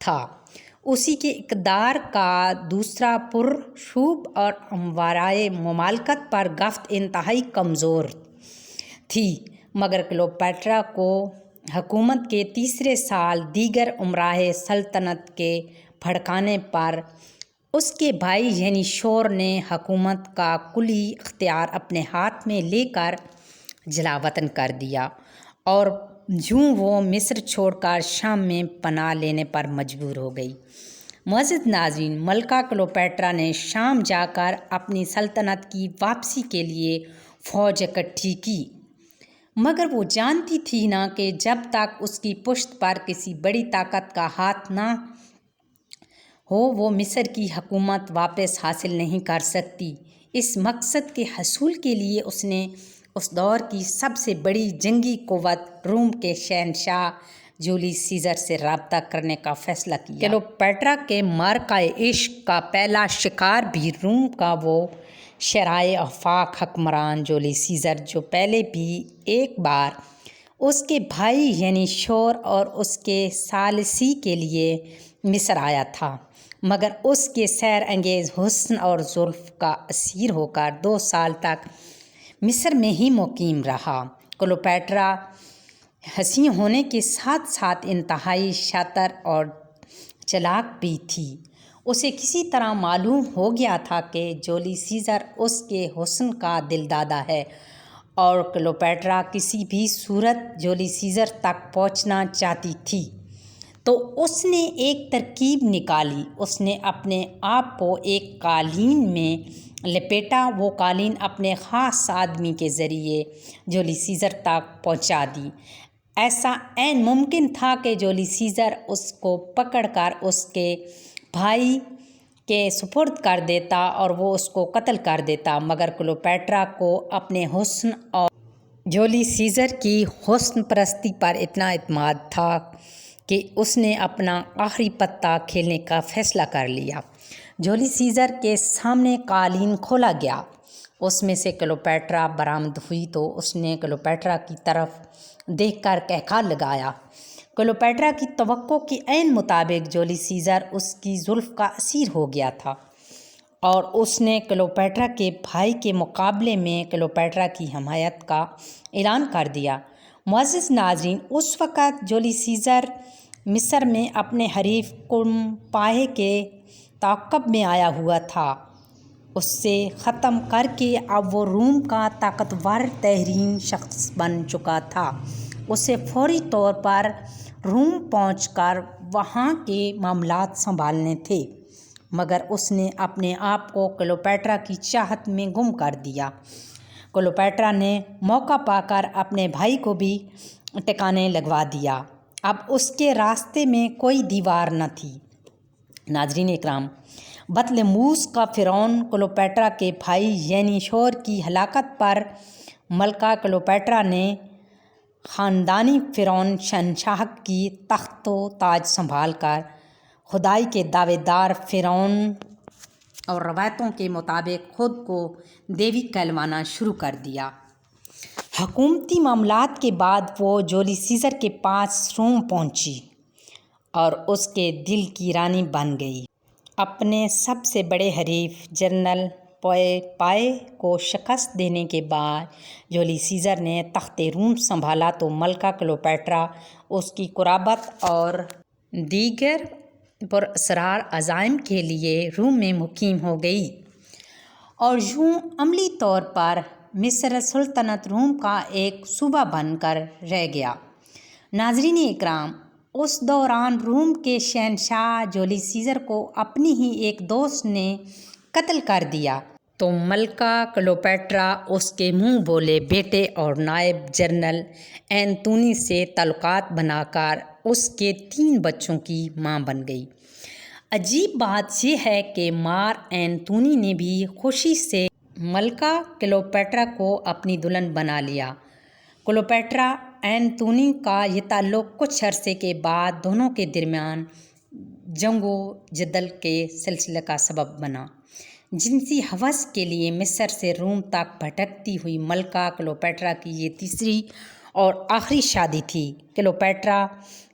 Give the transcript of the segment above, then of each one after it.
تھا۔ اسی کے اقتدار کا دوسرا پرشوب اور امورائے مملکت پر گرفت انتہائی کمزور تھی، مگر کلیوپیٹرا کو حکومت کے تیسرے سال دیگر امرائے سلطنت کے بھڑکانے پر اس کے بھائی یعنی شور نے حکومت کا کلی اختیار اپنے ہاتھ میں لے کر جلاوطن کر دیا اور یوں وہ مصر چھوڑ کر شام میں پناہ لینے پر مجبور ہو گئی۔ معزز ناظرین، ملکہ کلیوپیٹرا نے شام جا کر اپنی سلطنت کی واپسی کے لیے فوج اکٹھی کی، مگر وہ جانتی تھی نہ کہ جب تک اس کی پشت پر کسی بڑی طاقت کا ہاتھ نہ ہو وہ مصر کی حکومت واپس حاصل نہیں کر سکتی۔ اس مقصد کے حصول کے لیے اس نے اس دور کی سب سے بڑی جنگی قوت روم کے شہنشاہ جولیس سیزر سے رابطہ کرنے کا فیصلہ کیا۔ کلیوپیٹرا کے معرکۂ عشق کا پہلا شکار بھی روم کا وہ شرائع آفاق حکمران جولیس سیزر جو پہلے بھی ایک بار اس کے بھائی یعنی شور اور اس کے ثالثی کے لیے مصر آیا تھا، مگر اس کے سیر انگیز حسن اور زلف کا اسیر ہو کر 2 سال تک مصر میں ہی مقیم رہا۔ کلیوپیٹرا حسین ہونے کے ساتھ ساتھ انتہائی شاطر اور چالاک بھی تھی۔ اسے کسی طرح معلوم ہو گیا تھا کہ جولیس سیزر اس کے حسن کا دلدادہ ہے اور کلیوپیٹرا کسی بھی صورت جولیس سیزر تک پہنچنا چاہتی تھی، تو اس نے ایک ترکیب نکالی۔ اس نے اپنے آپ کو ایک قالین میں لپیٹا، وہ قالین اپنے خاص آدمی کے ذریعے جولیس سیزر تک پہنچا دی۔ ایسا عین ممکن تھا کہ جولیس سیزر اس کو پکڑ کر اس کے بھائی کے سپرد کر دیتا اور وہ اس کو قتل کر دیتا، مگر کلیوپیٹرا کو اپنے حسن اور جولیس سیزر کی حسن پرستی پر اتنا اعتماد تھا کہ اس نے اپنا آخری پتہ کھیلنے کا فیصلہ کر لیا۔ جولیس سیزر کے سامنے قالین کھولا گیا، اس میں سے کلیوپیٹرا برآمد ہوئی تو اس نے کلیوپیٹرا کی طرف دیکھ کر قہقہا لگایا۔ کلیوپیٹرا کی توقع کے عین مطابق جولیس سیزر اس کی زلف کا اسیر ہو گیا تھا اور اس نے کلیوپیٹرا کے بھائی کے مقابلے میں کلیوپیٹرا کی حمایت کا اعلان کر دیا۔ معزز ناظرین، اس وقت جولیس سیزر مصر میں اپنے حریف پومپائی کے تعاقب میں آیا ہوا تھا، اس سے ختم کر کے اب وہ روم کا طاقتور ترین شخص بن چکا تھا۔ اسے فوری طور پر روم پہنچ کر وہاں کے معاملات سنبھالنے تھے، مگر اس نے اپنے آپ کو کلیوپیٹرا کی چاہت میں گم کر دیا۔ کلیوپیٹرا نے موقع پا کر اپنے بھائی کو بھی ٹھکانے لگوا دیا۔ اب اس کے راستے میں کوئی دیوار نہ تھی۔ ناظرین اکرام، بطلمیوس کا فرعون کلیوپیٹرا کے بھائی یعنی شور کی ہلاکت پر ملکہ کلیوپیٹرا نے خاندانی فرعون شہنشاہ کی تخت و تاج سنبھال کر خدائی کے دعوے دار فرعون اور روایتوں کے مطابق خود کو دیوی کہلوانا شروع کر دیا۔ حکومتی معاملات کے بعد وہ جولیس سیزر کے پاس روم پہنچی اور اس کے دل کی رانی بن گئی۔ اپنے سب سے بڑے حریف جنرل پومپائی کو شکست دینے کے بعد جولیس سیزر نے تخت روم سنبھالا تو ملکہ کلیوپیٹرا اس کی قربت اور دیگر پراسرار عزائم کے لیے روم میں مقیم ہو گئی اور یوں عملی طور پر مصر سلطنت روم کا ایک صوبہ بن کر رہ گیا۔ ناظرین اکرام، اس دوران روم کے شہنشاہ جولیس سیزر کو اپنی ہی ایک دوست نے قتل کر دیا تو ملکہ کلیوپیٹرا اس کے منہ بولے بیٹے اور نائب جنرل اینتونی سے تعلقات بنا کر اس کے 3 بچوں کی ماں بن گئی۔ عجیب بات یہ ہے کہ مار اینتونی نے بھی خوشی سے ملکہ کلیوپیٹرا کو اپنی دلہن بنا لیا۔ کلیوپیٹرا اینتونی کا یہ تعلق کچھ عرصے کے بعد دونوں کے درمیان جنگ و جدل کے سلسلے کا سبب بنا۔ جنسی ہوس کے لیے مصر سے روم تک بھٹکتی ہوئی ملکہ کلیوپیٹرا کی یہ تیسری اور آخری شادی تھی۔ کلیوپیٹرا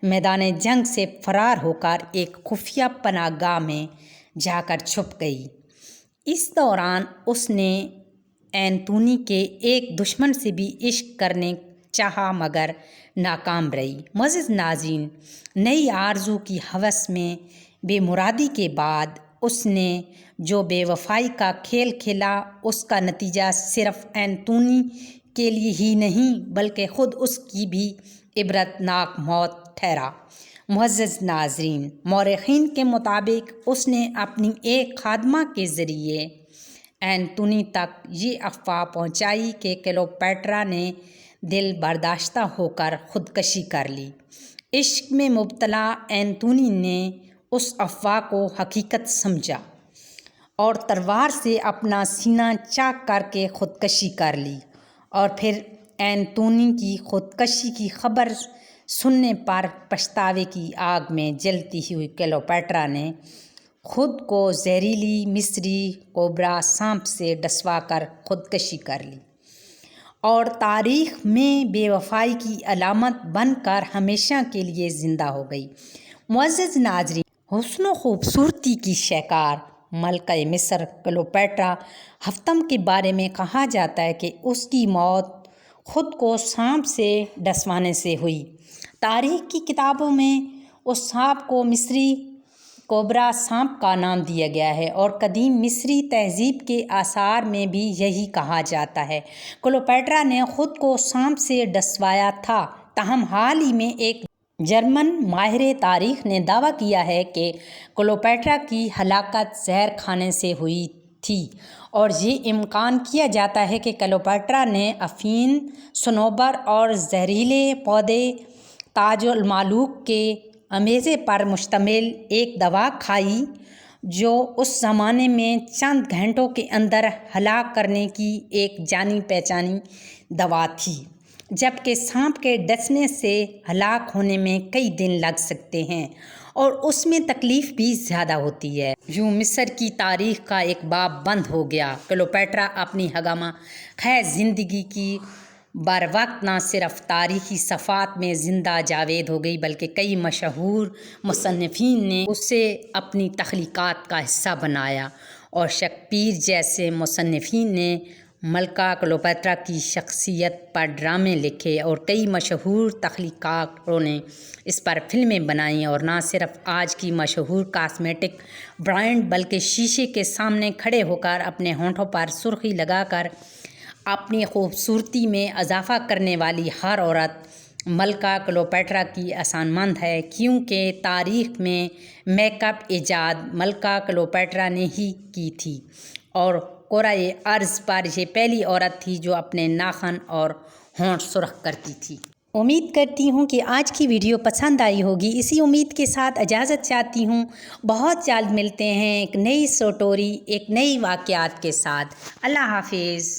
میدان جنگ سے فرار ہو کر ایک خفیہ پناہ گاہ میں جا کر چھپ گئی۔ اس دوران اس نے اینتونی کے ایک دشمن سے بھی عشق کرنے چاہا مگر ناکام رہی۔ معزز ناظرین، نئی آرزو کی ہوس میں بے مرادی کے بعد اس نے جو بے وفائی کا کھیل کھیلا، اس کا نتیجہ صرف اینتونی کے لیے ہی نہیں بلکہ خود اس کی بھی عبرت ناک موت ٹھہرا۔ معزز ناظرین، مورخین کے مطابق اس نے اپنی ایک خادمہ کے ذریعے اینتونی تک یہ افواہ پہنچائی کہ کلیوپیٹرا نے دل برداشتہ ہو کر خودکشی کر لی۔ عشق میں مبتلا اینتونی نے اس افواہ کو حقیقت سمجھا اور تلوار سے اپنا سینہ چاک کر کے خودکشی کر لی، اور پھر اینتونی کی خودکشی کی خبر سننے پر پچھتاوے کی آگ میں جلتی ہوئی کلیوپیٹرا نے خود کو زہریلی مصری کوبرا سانپ سے ڈسوا کر خودکشی کر لی اور تاریخ میں بے وفائی کی علامت بن کر ہمیشہ کے لیے زندہ ہو گئی۔ معزز ناظرین، حسن و خوبصورتی کی شہکار ملکہ مصر کلیوپیٹرا ہفتم کے بارے میں کہا جاتا ہے کہ اس کی موت خود کو سانپ سے ڈسوانے سے ہوئی۔ تاریخ کی کتابوں میں اس سانپ کو مصری کوبرا سانپ کا نام دیا گیا ہے اور قدیم مصری تہذیب کے آثار میں بھی یہی کہا جاتا ہے۔ کلیوپیٹرا نے خود کو سانپ سے ڈسوایا تھا، تاہم حال ہی میں ایک جرمن ماہر تاریخ نے دعویٰ کیا ہے کہ کلیوپیٹرا کی ہلاکت زہر کھانے سے ہوئی تھی، اور یہ امکان کیا جاتا ہے کہ کلیوپیٹرا نے افیون، صنوبر اور زہریلے پودے تاج الملوک کے امیزے پر مشتمل ایک دوا کھائی جو اس زمانے میں چند گھنٹوں کے اندر ہلاک کرنے کی ایک جانی پہچانی دوا تھی، جبکہ سانپ کے ڈسنے سے ہلاک ہونے میں کئی دن لگ سکتے ہیں اور اس میں تکلیف بھی زیادہ ہوتی ہے۔ یوں مصر کی تاریخ کا ایک باب بند ہو گیا۔ کلیوپیٹرا اپنی ہنگامہ خیز زندگی کی بروقت نہ صرف تاریخی صفحات میں زندہ جاوید ہو گئی بلکہ کئی مشہور مصنفین نے اسے اپنی تخلیقات کا حصہ بنایا، اور شیکسپیئر جیسے مصنفین نے ملکہ کلیوپیٹرا کی شخصیت پر ڈرامے لکھے اور کئی مشہور تخلیقکاروں نے اس پر فلمیں بنائیں، اور نہ صرف آج کی مشہور کاسمیٹک برانڈ بلکہ شیشے کے سامنے کھڑے ہو کر اپنے ہونٹوں پر سرخی لگا کر اپنی خوبصورتی میں اضافہ کرنے والی ہر عورت ملکہ کلیوپیٹرا کی احسانمند ہے، کیونکہ تاریخ میں میک اپ ایجاد ملکہ کلیوپیٹرا نے ہی کی تھی، اور کرۂ ارض پر یہ پہلی عورت تھی جو اپنے ناخن اور ہونٹ سرخ کرتی تھی۔ امید کرتی ہوں کہ آج کی ویڈیو پسند آئی ہوگی۔ اسی امید کے ساتھ اجازت چاہتی ہوں۔ بہت جلد ملتے ہیں ایک نئی سٹوری، ایک نئی واقعات کے ساتھ۔ اللہ حافظ۔